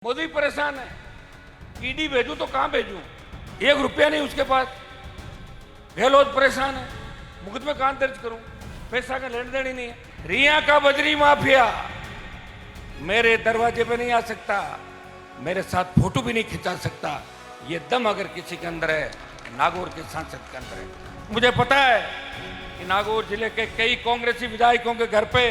मोदी परेशान है। ईडी भेजूं तो कहां भेजूं, 1 रुपया नहीं उसके पास। गहलोत परेशान है, मुकदमे कहां दर्ज करूं, पैसा का लेन देन ही नहीं है। रिया का बजरी माफिया मेरे दरवाजे पे नहीं आ सकता, मेरे साथ फोटो भी नहीं खिंचा सकता। ये दम अगर किसी के अंदर है, नागौर के सांसद के अंदर है। मुझे पता है कि नागौर जिले के कई कांग्रेसी विधायकों के घर पे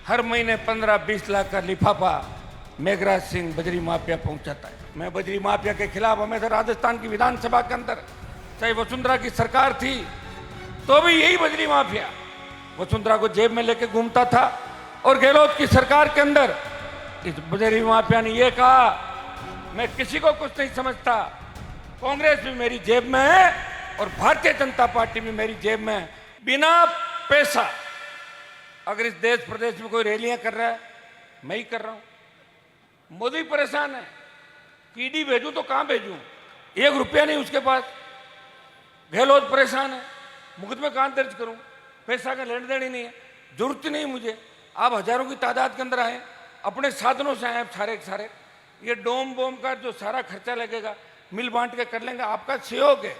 हर महीने 15-20 लाख का लिफाफा मेघराज सिंह बजरी माफिया पहुंचाता है। मैं बजरी माफिया के खिलाफ हमेशा राजस्थान की विधानसभा के अंदर, चाहे वसुंधरा की सरकार थी तो भी यही बजरी माफिया वसुंधरा को जेब में लेके घूमता था। और गहलोत की सरकार के अंदर इस बजरी माफिया ने यह कहा, मैं किसी को कुछ नहीं समझता, कांग्रेस भी मेरी जेब में है और भारतीय जनता पार्टी भी मेरी जेब में है। बिना पैसा अगर इस देश प्रदेश में कोई रैलियां कर रहा है, मैं ही कर रहा हूं। मोदी परेशान है, ईडी भेजूं तो कहां भेजूं, 1 रुपया नहीं उसके पास। गहलोत परेशान है, मुकदमे कहां दर्ज करूं, पैसा का लेन देन ही नहीं है। जरूरत नहीं मुझे, आप हजारों की तादाद के अंदर आए, अपने साधनों से आए सारे के सारे। ये डोम बोम का जो सारा खर्चा लगेगा मिल बांट के कर लेंगे, आपका सहयोग है।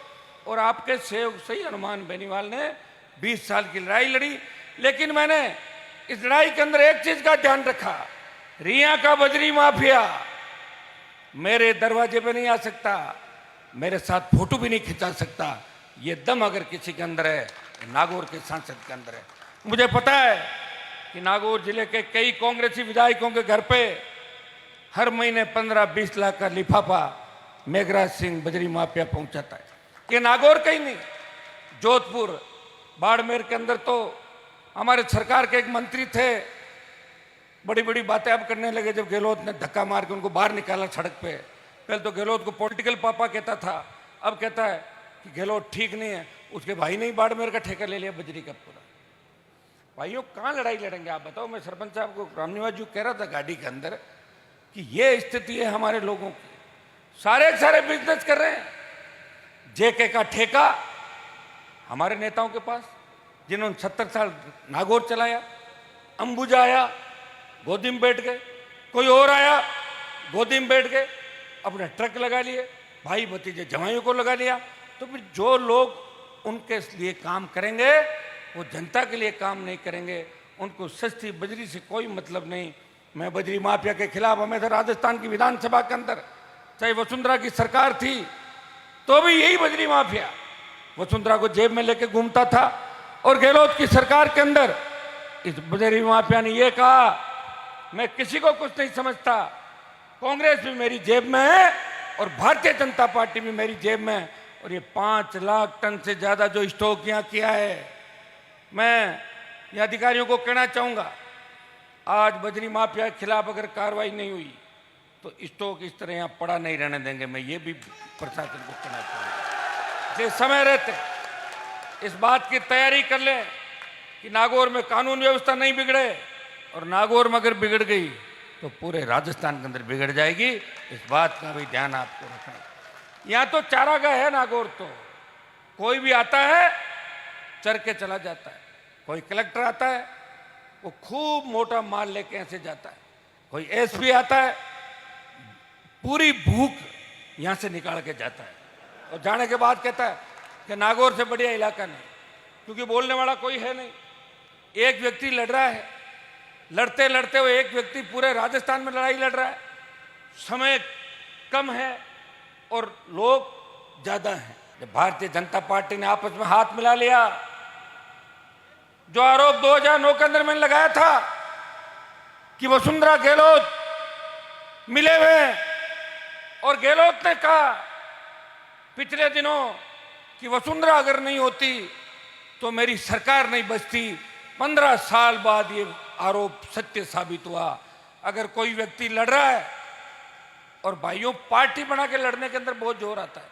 और आपके सहयोग से ही हनुमान बेनीवाल ने 20 साल की लड़ाई लड़ी। लेकिन मैंने इस लड़ाई के अंदर एक चीज का ध्यान रखा, रिया का बजरी माफिया मेरे दरवाजे पे नहीं आ सकता, मेरे साथ फोटो भी नहीं खिंचा सकता। ये दम अगर किसी के अंदर है, नागौर के सांसद के अंदर है। मुझे पता है कि नागौर जिले के कई कांग्रेसी विधायकों के घर पे हर महीने 15-20 लाख का लिफाफा मेघराज सिंह बजरी माफिया पहुंचाता है। ये नागौर का ही नहीं, जोधपुर, बाड़मेर के अंदर तो हमारे सरकार के एक मंत्री थे, बड़ी बड़ी बातें अब करने लगे। जब गहलोत ने धक्का मार के उनको बाहर निकाला सड़क पे, पहले तो गहलोत को पॉलिटिकल पापा कहता था, अब कहता है कि गहलोत ठीक नहीं है। उसके भाई ने ही बाड़मेर का ठेका ले लिया बजरी का पूरा। भाइयों कहाँ लड़ाई लड़ेंगे आप बताओ। मैं सरपंच साहब को रामनिवास जी कह रहा था गाड़ी के अंदर कि ये स्थिति है हमारे लोगों की, सारे बिजनेस कर रहे हैं। जेके का ठेका हमारे नेताओं के पास, जिन्होंने 70 साल नागौर चलाया। अंबुजा आया, गोदी में बैठ गए, कोई और आया, गोदी में बैठ गए, अपने ट्रक लगा लिए, भाई भतीजे जवाइयों को लगा लिया। तो फिर जो लोग उनके लिए काम करेंगे वो जनता के लिए काम नहीं करेंगे, उनको सस्ती बजरी से कोई मतलब नहीं। मैं बजरी माफिया के खिलाफ हमेशा राजस्थान की विधानसभा के अंदर, चाहे वसुंधरा की सरकार थी तो भी यही बजरी माफिया वसुंधरा को जेब में लेके घूमता था। और गहलोत की सरकार के अंदर इस बजरी माफिया ने यह कहा, मैं किसी को कुछ नहीं समझता, कांग्रेस भी मेरी जेब में है और भारतीय जनता पार्टी भी मेरी जेब में है। और ये 5 लाख टन से ज्यादा जो स्टॉक यहां किया है, मैं ये अधिकारियों को कहना चाहूंगा, आज बजरी माफिया के खिलाफ अगर कार्रवाई नहीं हुई तो स्टॉक इस तरह यहां पड़ा नहीं रहने देंगे। मैं ये भी प्रशासन को कहना चाहूंगा, जे समय रहते इस बात की तैयारी कर ले कि नागौर में कानून व्यवस्था नहीं बिगड़े, और नागौर में अगर बिगड़ गई तो पूरे राजस्थान के अंदर बिगड़ जाएगी। इस बात का भी ध्यान आपको रखना। यहां तो चारागाह है नागौर, तो कोई भी आता है चर के चला जाता है। कोई कलेक्टर आता है वो खूब मोटा माल लेके ऐसे जाता है, कोई एसपी आता है पूरी भूख यहां से निकाल के जाता है, और जाने के बाद कहता है कि नागौर से बढ़िया इलाका नहीं, क्योंकि बोलने वाला कोई है नहीं। एक व्यक्ति लड़ रहा है, लड़ते लड़ते हुए एक व्यक्ति पूरे राजस्थान में लड़ाई लड़ रहा है। समय कम है और लोग ज्यादा हैं। जब भारतीय जनता पार्टी ने आपस में हाथ मिला लिया, जो आरोप 2009 के अंदर मैंने लगाया था कि वसुंधरा गहलोत मिले हुए, और गहलोत ने कहा पिछले दिनों कि वसुंधरा अगर नहीं होती तो मेरी सरकार नहीं बचती। 15 साल बाद ये आरोप सत्य साबित हुआ। अगर कोई व्यक्ति लड़ रहा है, और भाइयों पार्टी बना के लड़ने के अंदर बहुत जोर आता है,